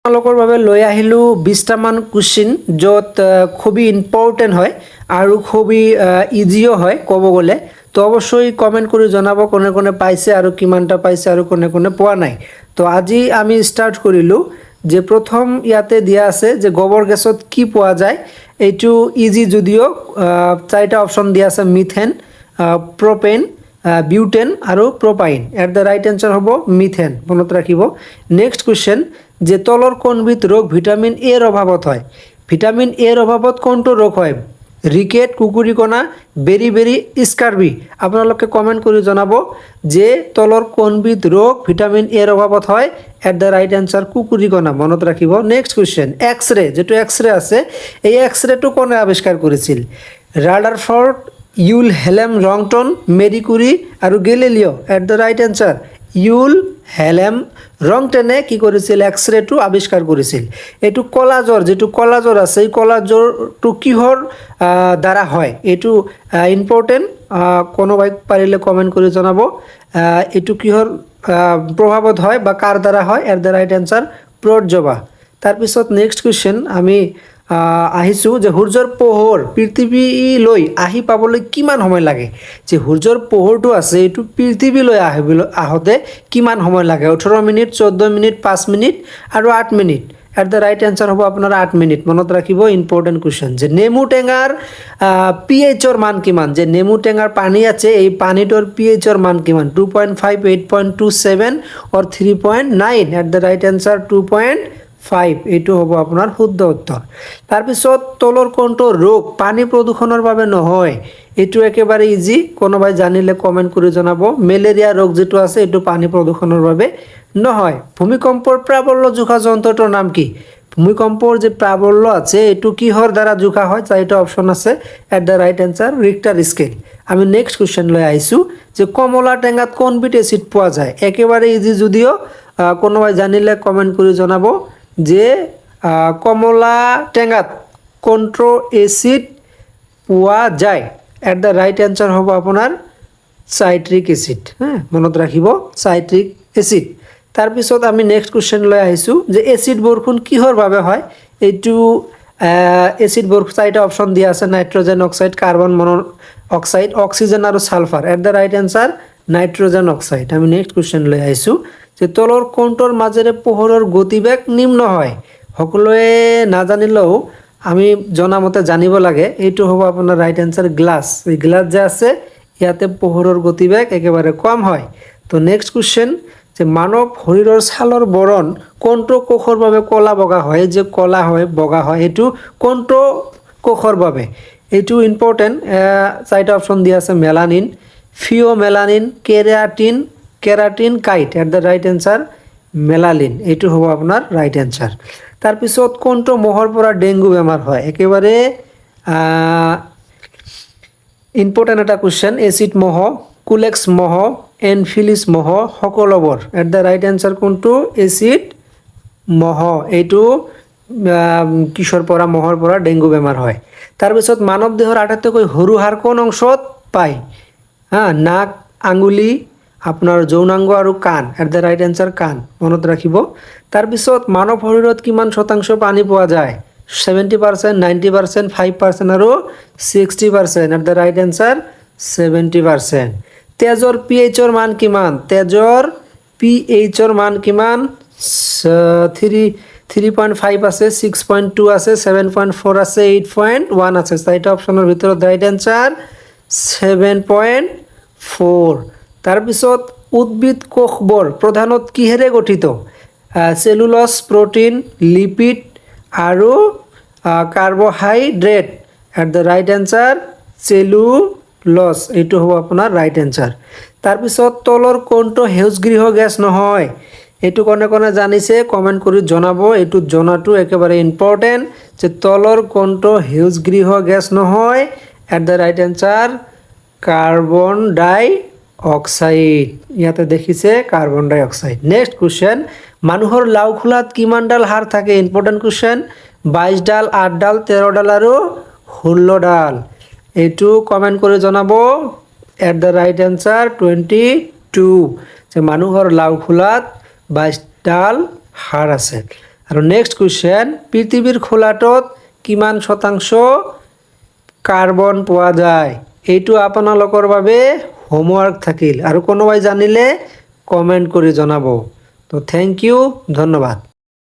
আপোনালোকৰ বাবে লৈ আহিলোঁ 20টামান কুৱেশ্যন য'ত খুবই ইম্পৰ্টেণ্ট হয় আৰু খুবই ইজিও হয় ক'ব গ'লে। তো অৱশ্যই কমেণ্ট কৰি জনাব কোনে কোনে পাইছে আৰু কিমানটা পাইছে আৰু কোনে কোনে পোৱা নাই। তো আজি আমি ষ্টাৰ্ট কৰিলোঁ যে প্ৰথম ইয়াতে দিয়া আছে যে গোবৰ গেছত কি পোৱা যায়। এইটো ইজি যদিও 4টা অপশ্যন দিয়া আছে মিথেন, প্ৰপেন, বিউটেন আৰু প্ৰপাইন। এট দ্য ৰাইট এনচাৰ হ'ব মিথেন, মনত ৰাখিব। নেক্সট কুৱেশ্যন যে তলৰ কোনবিধ ৰোগ ভিটামিন এৰ অভাৱত হয়। ভিটামিন এৰ অভাৱত কোনটো ৰোগ হয়? ৰিকেট, কুকুৰিকণা, বেৰি স্কাৰ্বি। আপোনালোকে কমেণ্ট কৰি জনাব যে তলৰ কোনবিধ ৰোগ ভিটামিন এৰ অভাৱত হয়। এট দ্য ৰাইট এনচাৰ কুকুৰিকণা, মনত ৰাখিব। নেক্সট কুৱেশ্যন এক্সৰে, যিটো এক্সৰে আছে এই এক্সৰেটো কোনে আৱিষ্কাৰ কৰিছিল? ৰাদাৰফৰ্ড, ইউল হেলেম ৰংটন, মেৰি কুৰী আৰু Galileo'. At the right answer Wilhelm ৰংটেনে কি কৰিছিল? এক্সৰেটো আৱিষ্কাৰ কৰিছিল। এইটো কলাজ্বৰ, যিটো কলাজ্বৰ আছে এই কলাজ্বৰটো কিহৰ দ্বাৰা হয়? এইটো ইম্পৰ্টেণ্ট, কোনোবাই পাৰিলে কমেণ্ট কৰি জনাব এইটো কিহৰ প্ৰভাৱত হয় বা কাৰ দ্বাৰা হয়। এট দ্য ৰাইট এনচাৰ প্ৰজ্জবা। তাৰপিছত নেক্সট কুৱেশ্যন আমি আহিছোঁ যে সূৰ্যৰ পোহৰ পৃথিৱীলৈ আহি পাবলৈ কিমান সময় লাগে? যে সূৰ্যৰ পোহৰটো আছে এইটো পৃথিৱীলৈ আহোঁতে কিমান সময় লাগে? 18 মিনিট, 14 মিনিট, 5 মিনিট আৰু 8 minute. At the right answer হ'ব আপোনাৰ 8 মিনিট, মনত ৰাখিব। ইম্পৰ্টেণ্ট কুৱেশ্যন যে নেমু টেঙাৰ পিএইচৰ মান কিমান? যে নেমু টেঙাৰ পানী আছে এই পানীটোৰ পিএইচৰ মান কিমান? 2.5, 8.27 অৰ 3.9। এট দ্য ৰাইট এনচাৰ 2.5, এইটো হ'ব আপোনাৰ শুদ্ধ উত্তৰ। তাৰপিছত তলৰ কোনটো ৰোগ পানী প্ৰদূষণৰ বাবে নহয়? এইটো একেবাৰে ইজি, কোনোবাই জানিলে কমেণ্ট কৰি জনাব। মেলেৰিয়া ৰোগ যিটো আছে এইটো পানী প্ৰদূষণৰ বাবে নহয়। ভূমিকম্পৰ প্ৰাবল্য জোখা যন্ত্ৰটোৰ নাম কি? ভূমিকম্পৰ যে প্ৰাবল্য আছে এইটো কিহৰ দ্বাৰা জোখা হয়? 4টা অপশ্যন আছে। At the right answer Richter scale. আমি নেক্সট কুৱেশ্যন লৈ আহিছোঁ যে কমলা টেঙাত কোনবিধ এচিড পোৱা যায়? একেবাৰে ইজি যদিও কোনোবাই জানিলে কমেণ্ট কৰি জনাব যে কমলা টেঙাত কোনটো এচিড পোৱা যায়? এট দ্য ৰাইট এনচাৰ হ'ব আপোনাৰ চাইট্ৰিক এচিড। মনত ৰাখিব চাইট্ৰিক এচিড। তাৰপিছত আমি নেক্সট কুৱেশ্যন লৈ আহিছোঁ যে এচিড বৰষুণ কিহৰ বাবে হয়? এইটো এচিড বৰষুণ 4টা অপশ্যন দিয়া আছে নাইট্ৰজেন অক্সাইড, কাৰ্বন মন অক্সাইড, অক্সিজেন আৰু sulphur. At the right answer nitrogen oxide. আমি নেক্সট কুৱেশ্যন লৈ আহিছোঁ যে তলৰ কোনটোৰ মাজেৰে পোহৰৰ গতিবেগ নিম্ন হয়? সকলোৱে নাজানিলেও আমি জনামতে জানিব লাগে। এইটো হ'ব আপোনাৰ ৰাইট এনচাৰ গ্লাছ। এই গ্লাছ যে আছে ইয়াতে পোহৰৰ গতিবেগ একেবাৰে কম হয়। তো নেক্সট কুৱেশ্যন যে মানৱ শৰীৰৰ ছালৰ বৰণ কোনটো কোষৰ বাবে ক'লা বগা হয়? যে ক'লা হয় বগা হয় এইটো কোনটো কোষৰ বাবে? এইটো ইম্পৰ্টেণ্ট, 4টা অপশ্যন দিয়া আছে মেলানিন, ফিঅ'মেলানিন, কেৰাটিন কাইট। At the right answer melanin, এইটো হ'ব আপোনাৰ ৰাইট এনচাৰ। তাৰপিছত কোনটো মহৰ পৰা ডেংগু বেমাৰ হয়? একেবাৰে ইম্পৰ্টেণ্ট এটা কুৱেশ্যন। এচিড মহ, কুলেক্স মহ, এনফিলিছ মহ, সকলোবোৰ। এট দ্য ৰাইট এনচাৰ কোনটো? এচিড মহ, এইটো কিশোৰ পৰা মহৰ পৰা ডেংগু বেমাৰ হয়। তাৰপিছত মানৱ দেহৰ আটাইতকৈ সৰু হাড় কোন অংশত পায়? নাক, আঙুলি, আপোনাৰ যৌনাংগ আৰু কাণ। এট দ্য ৰাইট এনচাৰ কাণ, মনত ৰাখিব। তাৰপিছত মানৱ শৰীৰত কিমান শতাংশ পানী পোৱা যায়? 70%, 90%, 5% আৰু 60%। At the right answer 70%। তেজৰ পিএইচৰ মান কিমান? তেজৰ পিএইচৰ মান কিমান? 3.5 আছে, 6.2 আছে, 7.4 আছে, 8.1 আছে। 4টা অপশ্যনৰ ভিতৰত ৰাইট এনচাৰ 7.4। তাৰপিছত উদ্ভিদ কোষবোৰ প্ৰধানত কিহেৰে গঠিত? চেলুলছ, প্ৰটিন, লিপিড আৰু carbohydrate. At the right answer cellulose, এইটো হ'ব আপোনাৰ ৰাইট এনচাৰ। তাৰপিছত তলৰ কোনটো সেউজগৃহ গেছ নহয়? এইটো কোনে কোনে জানিছে কমেণ্ট কৰি জনাব। এইটো জনাটো একেবাৰে ইম্পৰ্টেণ্ট যে তলৰ কোনটো সেউজগৃহ গেছ নহয়? At the right answer carbon dioxide. ইয়াতে দেখিছে carbon dioxide. Next question মানুহৰ লাও খোলাত কিমানডাল হাড় থাকে? Important question. 22 ডাল, 8 ডাল, 13 ডাল আৰু 16 ডাল। এইটো কমেণ্ট কৰি জনাব। এট দ্য ৰাইট এনচাৰ 22, যে মানুহৰ লাও খোলাত 22ডাল হাড় আছে। আৰু নেক্সট কুৱেশ্যন, পৃথিৱীৰ খোলাটোত কিমান শতাংশ কাৰ্বন পোৱা যায়? এইটো আপোনালোকৰ বাবে হোমৱৰ্ক থাকিল আৰু কোনোবাই জানিলে কমেণ্ট কৰি জনাব। তো থেংক ইউ, ধন্যবাদ।